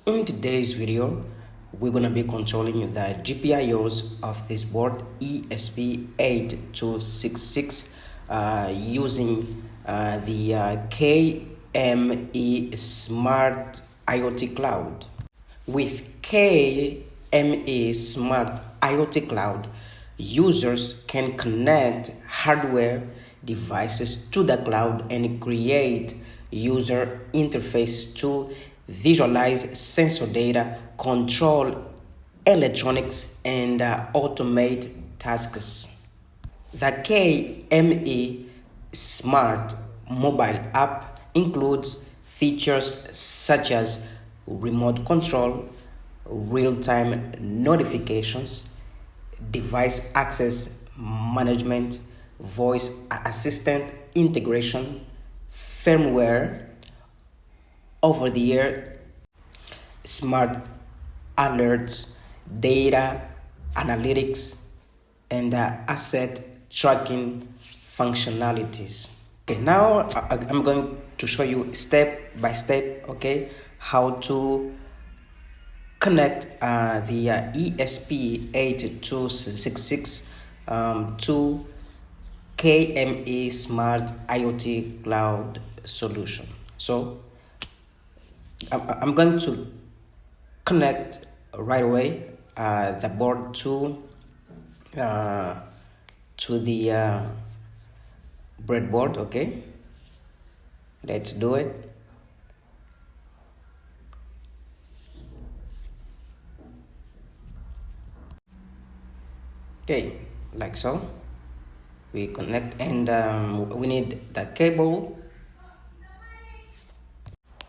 In today's video, we're going to be controlling the GPIOs of this board ESP8266 using the KME SMART IoT Cloud. With KME SMART IoT Cloud, users can connect hardware devices to the cloud and create user interface to visualize sensor data, control electronics, and automate tasks. The KME Smart mobile app includes features such as remote control, real-time notifications, device access management, voice assistant integration, firmware, over-the-air smart alerts, data analytics, and asset tracking functionalities. Okay, now I'm going to show you step by step, okay, how to connect the ESP8266 to KME Smart IoT Cloud solution. So I'm going to connect right away the board to the breadboard. Okay, let's do it. Okay, like so. We connect, and we need the cable.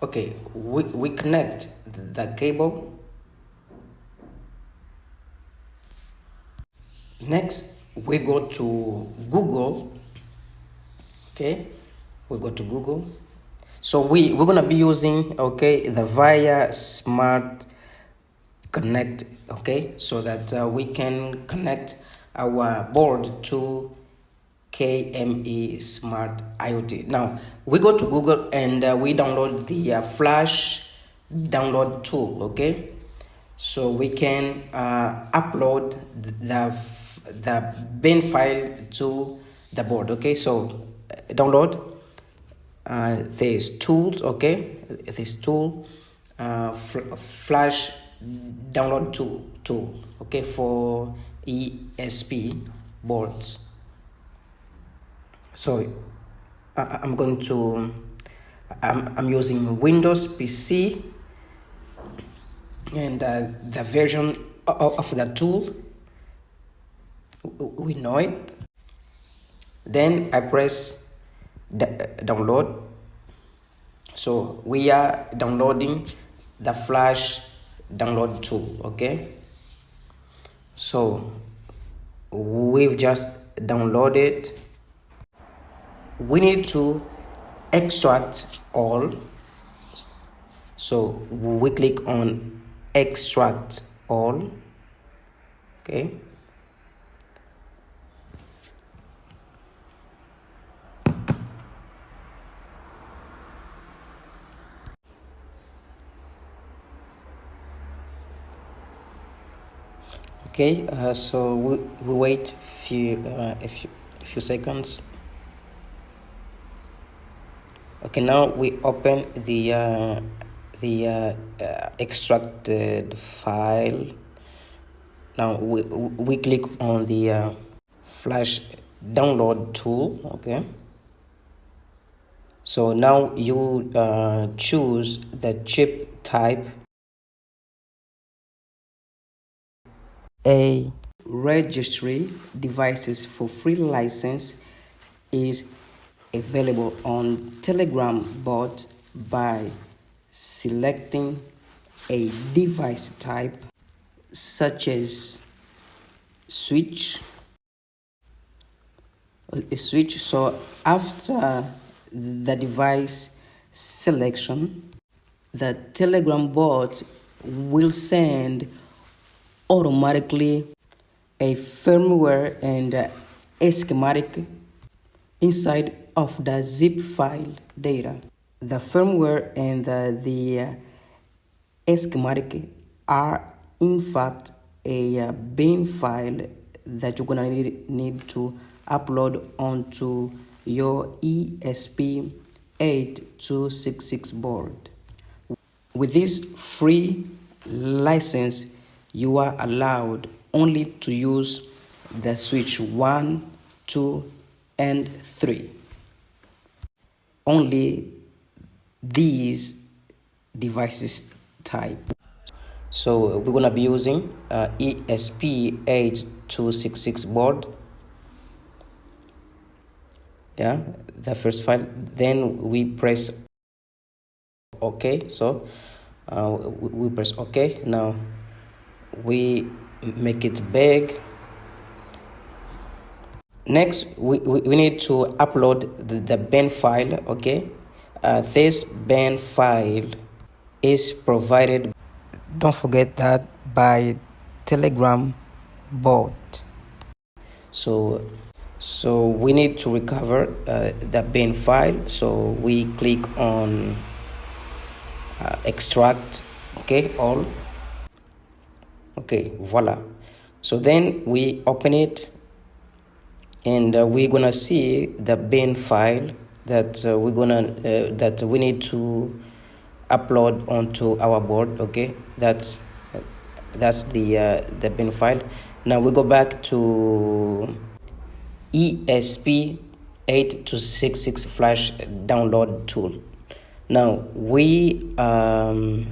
Okay, we connect the cable. Next, we go to Google. Okay, we go to Google. So we're gonna be using, okay, the Via Smart Connect, okay, so that we can connect our board to KME Smart IoT. Now we go to Google and we download the Flash download tool. Okay, so we can upload the bin file to the board. Okay, so download this tools. Okay, this tool, Flash download tool. Okay, for ESP boards. So I'm using Windows PC, and the version of the tool, we know it. Then I press download. So we are downloading the Flash download tool. Okay, so we've just downloaded. We need to extract all, so we click on extract all. Okay, so we wait a few seconds. Okay, now we open the extracted file. Now we click on the Flash download tool. Okay, so now you choose the chip type. A registry devices for free license is available on Telegram bot by selecting a device type such as switch. So after the device selection, the Telegram bot will send automatically a firmware and a schematic inside of the zip file data. The firmware and the schematic are in fact a bin file that you're gonna need to upload onto your ESP8266 board. With this free license, you are allowed only to use the switch 1, 2, and 3. Only these devices type. So we're gonna be using ESP8266 board. Yeah, the first file. Then we press OK. So we press OK. Now we make it big. Next, we need to upload the bin file. Okay, this bin file is provided, don't forget that, by Telegram bot. So we need to recover the bin file. So we click on extract. Okay, all. Okay, voila. So then we open it, and we're gonna see the bin file that that we need to upload onto our board. Okay, that's the bin file. Now we go back to ESP8266 flash download tool. Now we go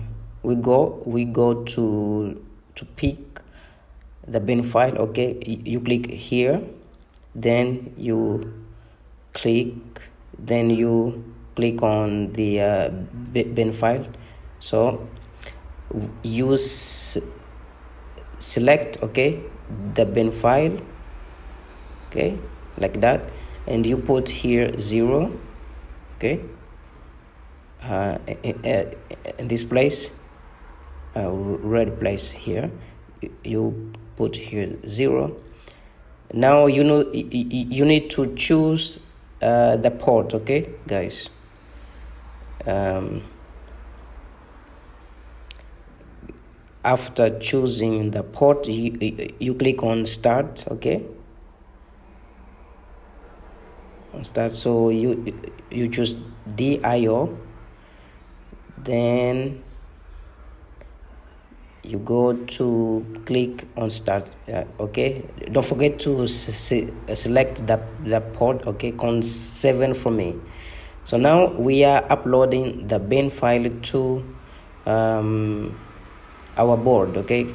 to pick the bin file. Okay, you click here, then you click on the bin file. So you select, okay, the bin file, okay, like that, and you put here 0, okay, in this place, red place here, you put here 0. Now you need to choose the port. Okay, guys, after choosing the port, you click on start. Okay, on start. So you choose DIO, then you go to click on start. Okay, don't forget to select the port. Okay, con 7 for me. So now we are uploading the bin file to our board. Okay,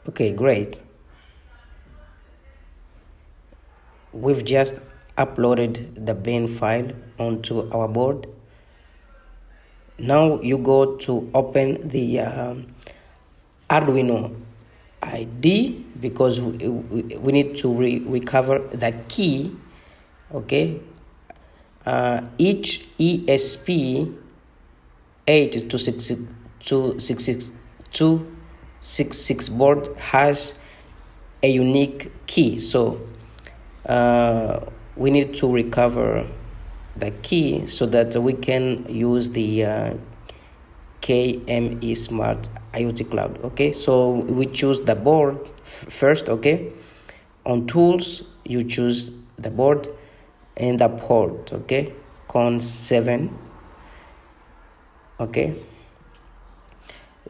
okay, great. We've just uploaded the bin file onto our board. Now you go to open the Arduino ID, because we need to recover the key. Okay, each ESP8266 board has a unique key, so we need to recover the key so that we can use the KME SMART IoT Cloud. Okay, so we choose the board first. Okay, on tools you choose the board and the port. Okay, con 7. Okay,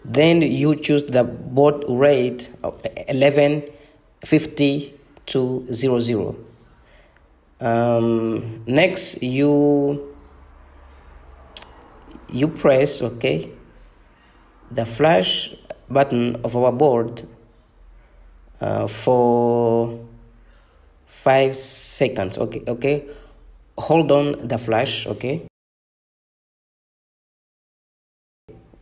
then you choose the baud rate of 115200. Next you press, okay, the flash button of our board for 5 seconds. Okay, hold on the flash, okay,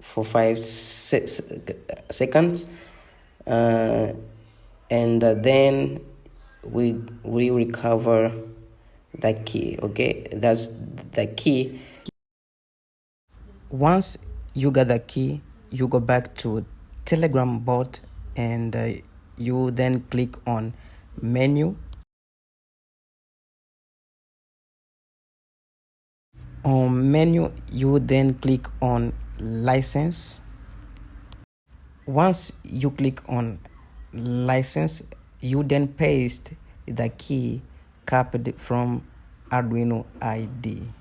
for 5 seconds. and then we recover the key. Okay, that's the key. Once you got the key, you go back to Telegram bot, and you then click on menu. On menu, you then click on license. Once you click on license, you then paste the key copied from Arduino ID.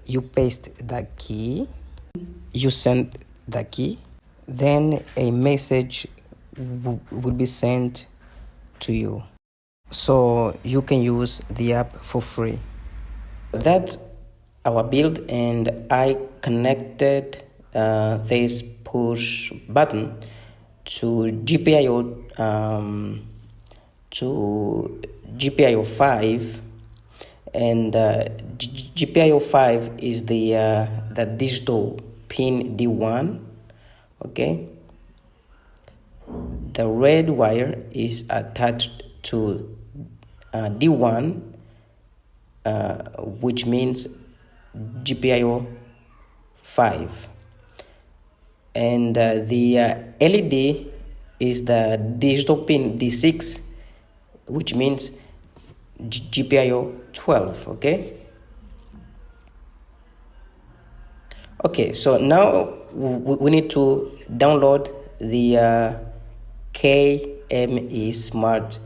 You paste the key, you send the key, then a message will be sent to you, so you can use the app for free. That's our build, and I connected this push button to GPIO 5, and GPIO 5 is the digital pin D1. Okay, the red wire is attached to D1, which means GPIO 5, and the LED is the digital pin D6, which means GPIO 12. Okay, so now we need to download the KME Smart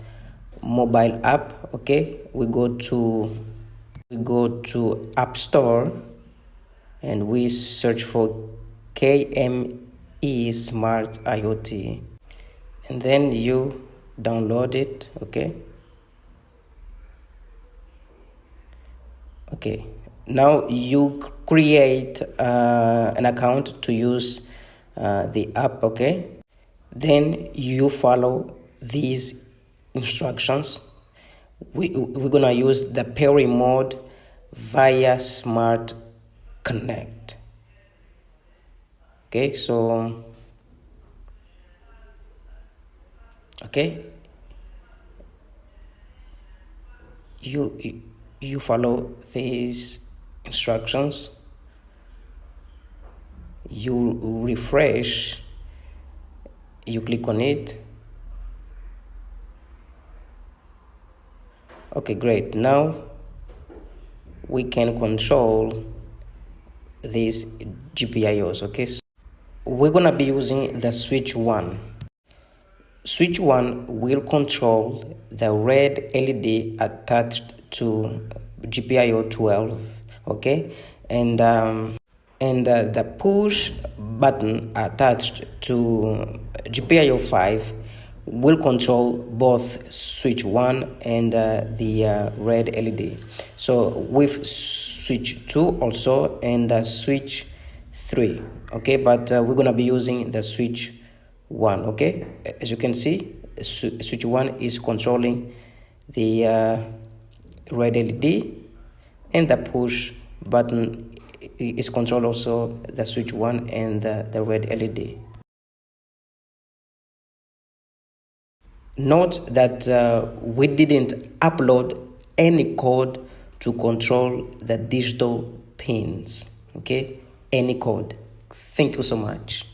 mobile app. Okay, we go to App Store and we search for KME Smart IoT, and then you download it. Okay, now you create an account to use the app. Okay, then you follow these instructions. We're gonna use the pairing mode via Smart Connect. Okay, so you follow these instructions, you refresh, you click on it. Okay, great. Now we can control these GPIOs. Okay, so we're gonna be using the switch 1. Switch 1 will control the red LED attached to GPIO 12. Okay, and the push button attached to GPIO 5 will control both switch 1 and the red LED. So with switch 2 also, and switch 3. Okay, but we're gonna be using the switch 1. Okay, as you can see, switch 1 is controlling the red LED, and the push button is control also the switch 1 and the red LED. Note that we didn't upload any code to control the digital pins. Okay, any code. Thank you so much.